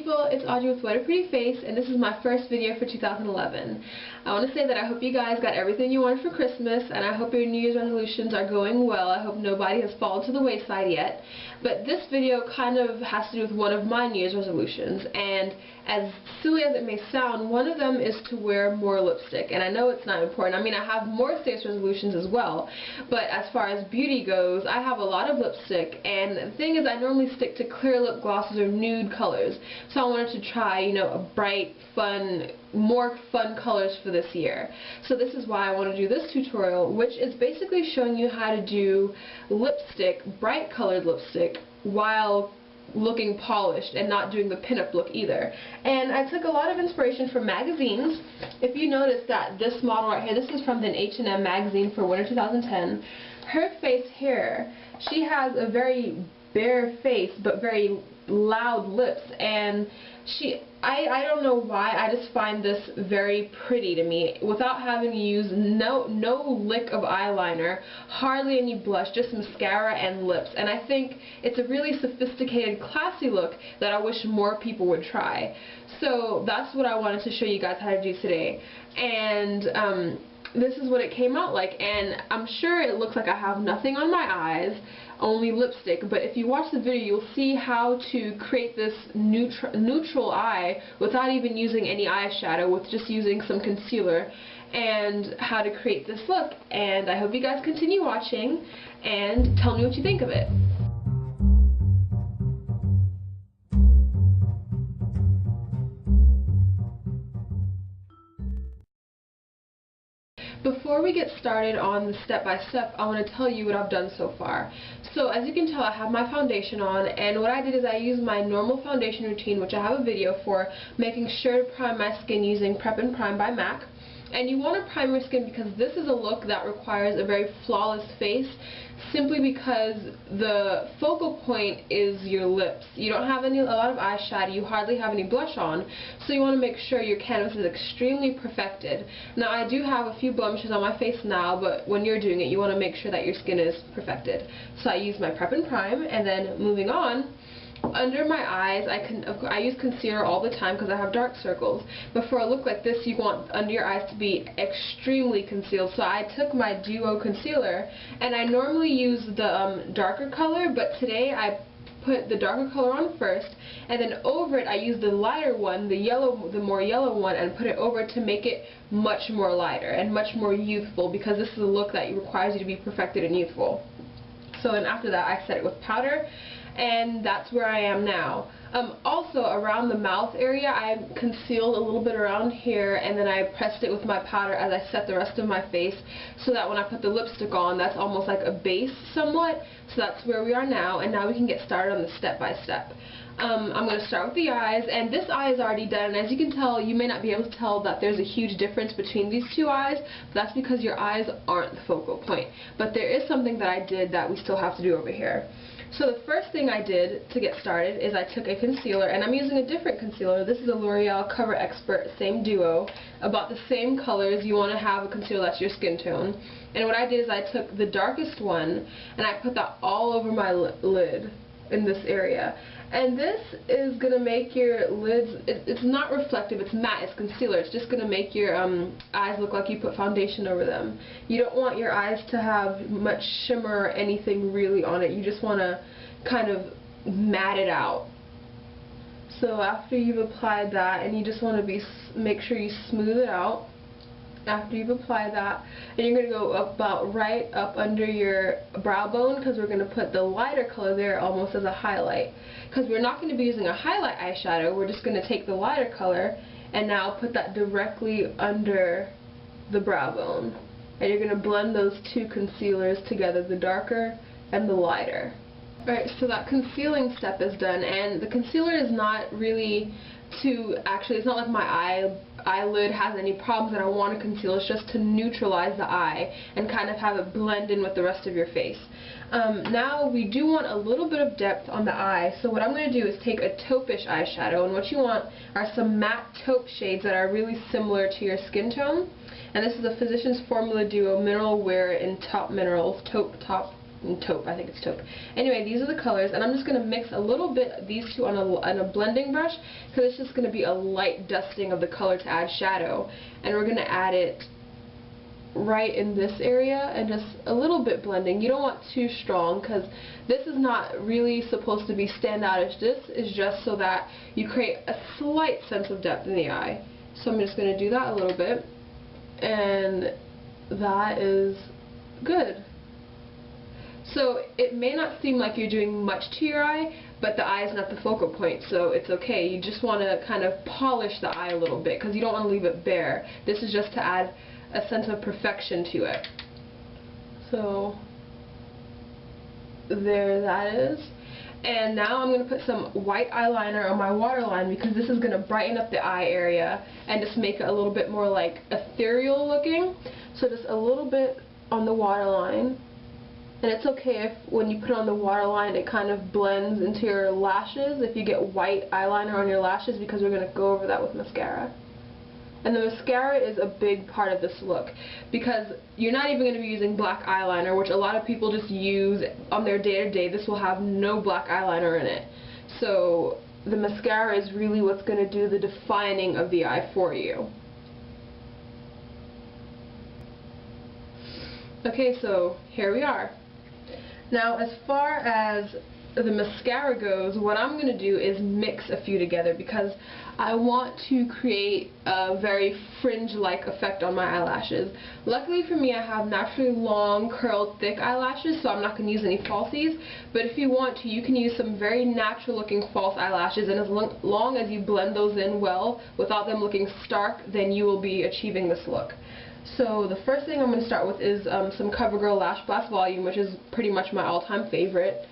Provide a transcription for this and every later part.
people, it's Audrey with What a Pretty Face, and this is my first video for 2011. I want to say that I hope you guys got everything you wanted for Christmas, and I hope your New Year's resolutions are going well. I hope nobody has fallen to the wayside yet. But this video kind of has to do with one of my New Year's resolutions, and as silly as it may sound, one of them is to wear more lipstick. And I know it's not important. I mean, I have more serious resolutions as well, but as far as beauty goes, I have a lot of lipstick, and the thing is I normally stick to clear lip glosses or nude colors. So I wanted to try, a bright, fun, more fun colors for this year. So this is why I want to do this tutorial, which is basically showing you how to do lipstick, bright colored lipstick, while looking polished and not doing the pinup look either. And I took a lot of inspiration from magazines. If you notice that this model right here, this is from the H&M magazine for winter 2010. Her face here, she has a very bare face but very loud lips, and I don't know why, I just find this very pretty to me without having to use no lick of eyeliner, hardly any blush, just mascara and lips. And I think it's a really sophisticated, classy look that I wish more people would try. So that's what I wanted to show you guys how to do today. And this is what it came out like, and I'm sure it looks like I have nothing on my eyes, only lipstick, but if you watch the video you'll see how to create this neutral eye without even using any eyeshadow, with just using some concealer, and how to create this look. And I hope you guys continue watching and tell me what you think of it. Before we get started on the step-by-step, I want to tell you what I've done so far. So as you can tell, I have my foundation on, and what I did is I used my normal foundation routine, which I have a video for, making sure to prime my skin using Prep+Prime by m.a.c. And you want to prime your skin because this is a look that requires a very flawless face, simply because the focal point is your lips. You don't have a lot of eyeshadow, you hardly have any blush on, so you want to make sure your canvas is extremely perfected. Now I do have a few blemishes on my face now, but when you're doing it you want to make sure that your skin is perfected. So I use my Prep+Prime, and then moving on, under my eyes, I use concealer all the time because I have dark circles. But for a look like this, you want under your eyes to be extremely concealed. So I took my Duo concealer, and I normally use the darker color, but today I put the darker color on first, and then over it I use the lighter one, the more yellow one, and put it over to make it much more lighter and much more youthful, because this is a look that requires you to be perfected and youthful. So then after that I set it with powder, and that's where I am now. Also around the mouth area I concealed a little bit around here, and then I pressed it with my powder as I set the rest of my face, so that when I put the lipstick on, that's almost like a base somewhat. So that's where we are now, and now we can get started on the step-by-step. I'm going to start with the eyes, and this eye is already done, and as you can tell, you may not be able to tell that there's a huge difference between these two eyes, but that's because your eyes aren't the focal point. But there is something that I did that we still have to do over here. So the first thing I did to get started is I took a concealer, and I'm using a different concealer. This is a L'Oreal Cover Expert, same duo, about the same colors. You want to have a concealer that's your skin tone. And what I did is I took the darkest one, and I put that all over my lid in this area. And this is going to make your lids, it's not reflective, it's matte, it's concealer. It's just going to make your eyes look like you put foundation over them. You don't want your eyes to have much shimmer or anything really on it. You just want to kind of matte it out. So after you've applied that, and you just want to make sure you smooth it out. After you've applied that, and you're going to go about right up under your brow bone, because we're going to put the lighter color there almost as a highlight. Because we're not going to be using a highlight eyeshadow, we're just going to take the lighter color and now put that directly under the brow bone. And you're going to blend those two concealers together, the darker and the lighter. Alright, so that concealing step is done, and the concealer is not really it's not like my eyelid has any problems that I want to conceal. It's just to neutralize the eye and kind of have it blend in with the rest of your face. Now we do want a little bit of depth on the eye, so what I'm going to do is take a taupe-ish eyeshadow, and what you want are some matte taupe shades that are really similar to your skin tone. And this is a Physicians Formula Duo Mineral Wear in Top Minerals, Taupe Top taupe, I think it's taupe. Anyway, these are the colors, and I'm just going to mix a little bit of these two on a blending brush, because it's just going to be a light dusting of the color to add shadow. And we're going to add it right in this area, and just a little bit blending. You don't want too strong, because this is not really supposed to be standoutish. This is just so that you create a slight sense of depth in the eye. So I'm just going to do that a little bit, and that is good. So it may not seem like you're doing much to your eye, but the eye is not the focal point, so it's okay. You just want to kind of polish the eye a little bit, because you don't want to leave it bare. This is just to add a sense of perfection to it. So there that is. And now I'm going to put some white eyeliner on my waterline, because this is going to brighten up the eye area and just make it a little bit more like ethereal looking. So just a little bit on the waterline. And it's okay if when you put it on the waterline it kind of blends into your lashes if you get white eyeliner on your lashes, because we're going to go over that with mascara. And the mascara is a big part of this look, because you're not even going to be using black eyeliner, which a lot of people just use on their day-to-day. This will have no black eyeliner in it. So the mascara is really what's going to do the defining of the eye for you. Okay, so here we are. Now, as far as the mascara goes, what I'm going to do is mix a few together, because I want to create a very fringe-like effect on my eyelashes. Luckily for me, I have naturally long, curled, thick eyelashes, so I'm not going to use any falsies. But if you want to, you can use some very natural-looking false eyelashes, and as long as you blend those in well without them looking stark, then you will be achieving this look. So the first thing I'm going to start with is some CoverGirl Lash Blast Volume, which is pretty much my all-time favorite.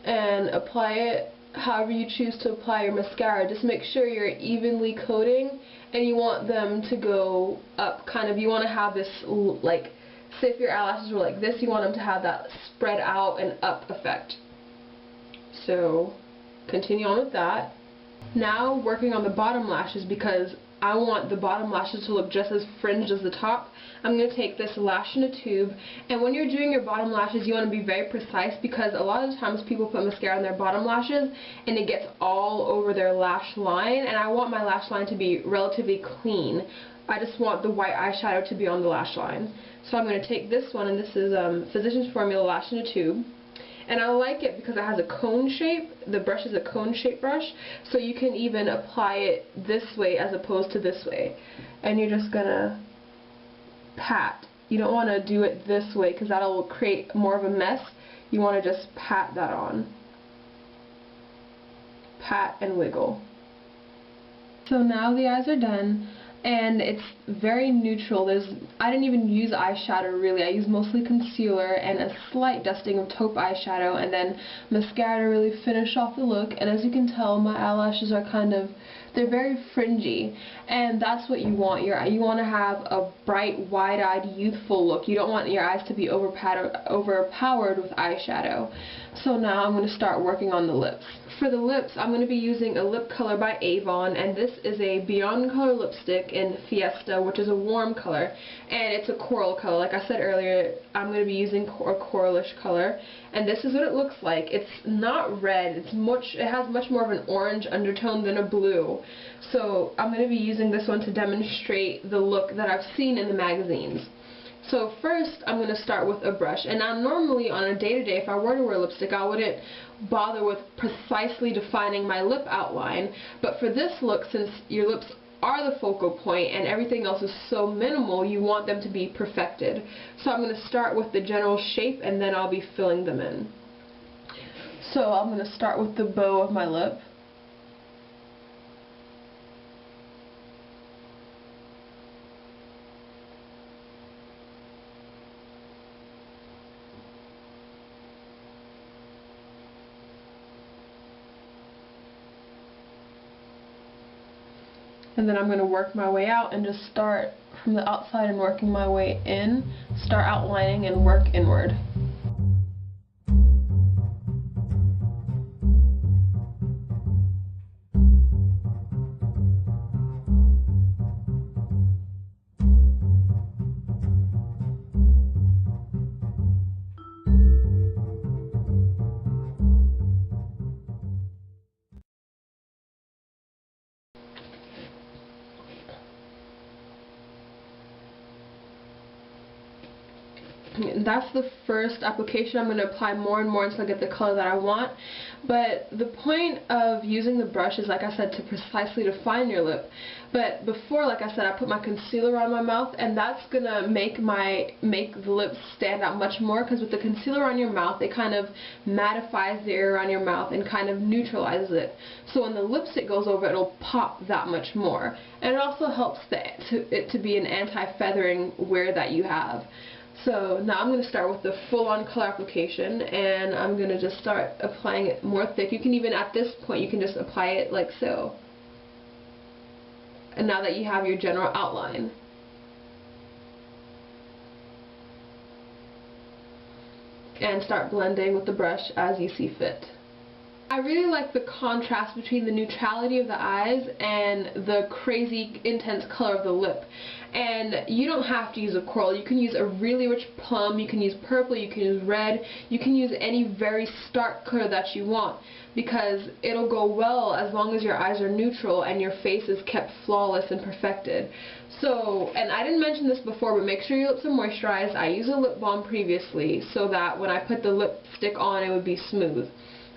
And apply it however you choose to apply your mascara. Just make sure you're evenly coating, and you want them to go up kind of. You want to have this, like, say if your eyelashes were like this, you want them to have that spread out and up effect. So continue on with that. Now working on the bottom lashes, because I want the bottom lashes to look just as fringed as the top. I'm going to take this lash in a tube, and when you're doing your bottom lashes you want to be very precise, because a lot of times people put mascara on their bottom lashes and it gets all over their lash line, and I want my lash line to be relatively clean. I just want the white eyeshadow to be on the lash line. So I'm going to take this one, and this is Physicians Formula Lash in a Tube. And I like it because it has a cone shape. The brush is a cone shape brush, so you can even apply it this way as opposed to this way. And you're just gonna pat. You don't want to do it this way, because that'll create more of a mess. You want to just pat that on. Pat and wiggle. So now the eyes are done, and it's very neutral. I didn't even use eyeshadow really. I used mostly concealer and a slight dusting of taupe eyeshadow, and then mascara to really finish off the look. And as you can tell, my eyelashes are they're very fringy, and that's what you want. You want to have a bright, wide-eyed, youthful look. You don't want your eyes to be overpowered with eyeshadow. So now I'm going to start working on the lips. For the lips, I'm going to be using a lip color by Avon, and this is a Beyond Color lipstick in Fiesta, which is a warm color, and it's a coral color. Like I said earlier, I'm going to be using a coralish color, and this is what it looks like. It's not red. It has much more of an orange undertone than a blue. So I'm going to be using this one to demonstrate the look that I've seen in the magazines. So first, I'm going to start with a brush. And now normally on a day-to-day, if I were to wear lipstick, I wouldn't bother with precisely defining my lip outline. But for this look, since your lips are the focal point and everything else is so minimal, you want them to be perfected. So I'm going to start with the general shape, and then I'll be filling them in. So I'm going to start with the bow of my lip. And then I'm going to work my way out and just start from the outside and working my way in. Start outlining and work inward. that's the first application. I'm going to apply more and more until I get the color that I want. But the point of using the brush is, like I said, to precisely define your lip. But before, like I said, I put my concealer on my mouth, and that's going to make the lips stand out much more, because with the concealer on your mouth, it kind of mattifies the area around your mouth and kind of neutralizes it. So when the lipstick goes over, it'll pop that much more. And it also helps it to be an anti-feathering wear that you have. So now I'm going to start with the full-on color application, and I'm going to just start applying it more thick. You can even, at this point, you can just apply it like so. And now that you have your general outline. And start blending with the brush as you see fit. I really like the contrast between the neutrality of the eyes and the crazy intense color of the lip. And you don't have to use a coral. You can use a really rich plum, you can use purple, you can use red, you can use any very stark color that you want, because it'll go well as long as your eyes are neutral and your face is kept flawless and perfected. So, and I didn't mention this before, but make sure your lips are moisturized. I used a lip balm previously so that when I put the lipstick on, it would be smooth.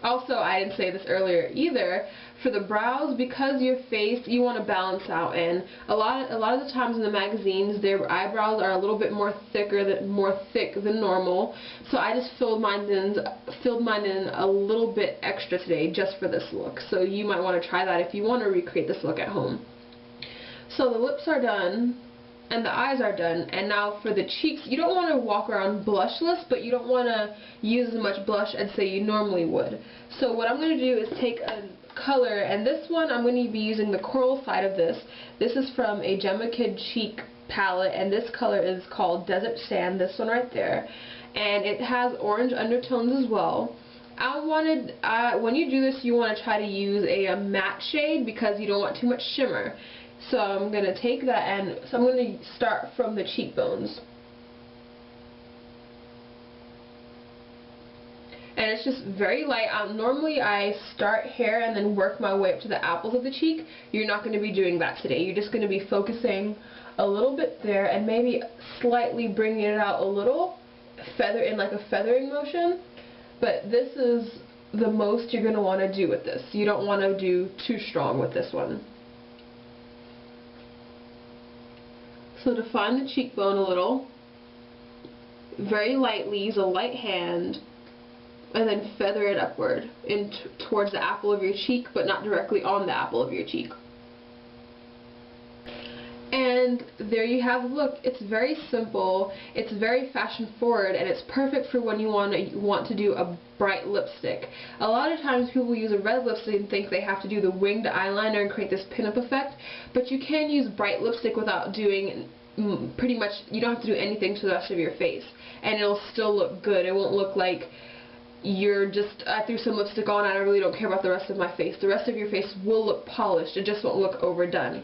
Also, I didn't say this earlier either, for the brows, because your face, you want to balance out, and a lot of the times in the magazines, their eyebrows are a little bit more thick than normal. So I just filled mine in a little bit extra today just for this look. So you might want to try that if you want to recreate this look at home. So the lips are done. And the eyes are done, and now for the cheeks, you don't want to walk around blushless, but you don't want to use as much blush as say you normally would. So what I'm going to do is take a color, and this one I'm going to be using the coral side of this. This is from a Gemma Kid Cheek palette, and this color is called Desert Sand, this one right there. And it has orange undertones as well. When you do this, you want to try to use a matte shade because you don't want too much shimmer. So I'm going to take that, and so I'm going to start from the cheekbones. And it's just very light. Normally I start here and then work my way up to the apples of the cheek. You're not going to be doing that today. You're just going to be focusing a little bit there and maybe slightly bringing it out a little, like a feathering motion. But this is the most you're going to want to do with this. You don't want to do too strong with this one. So define the cheekbone a little, very lightly, use a light hand, and then feather it upward towards the apple of your cheek, but not directly on the apple of your cheek. And there you have the look. It's very simple, it's very fashion forward, and it's perfect for when you want to do a bright lipstick. A lot of times people use a red lipstick and think they have to do the winged eyeliner and create this pinup effect, but you can use bright lipstick without doing pretty much, you don't have to do anything to the rest of your face, and it'll still look good. It won't look like you're just, I threw some lipstick on and I really don't care about the rest of my face. The rest of your face will look polished, it just won't look overdone.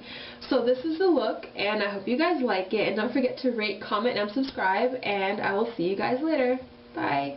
So this is the look, and I hope you guys like it, and don't forget to rate, comment, and subscribe, and I will see you guys later. Bye!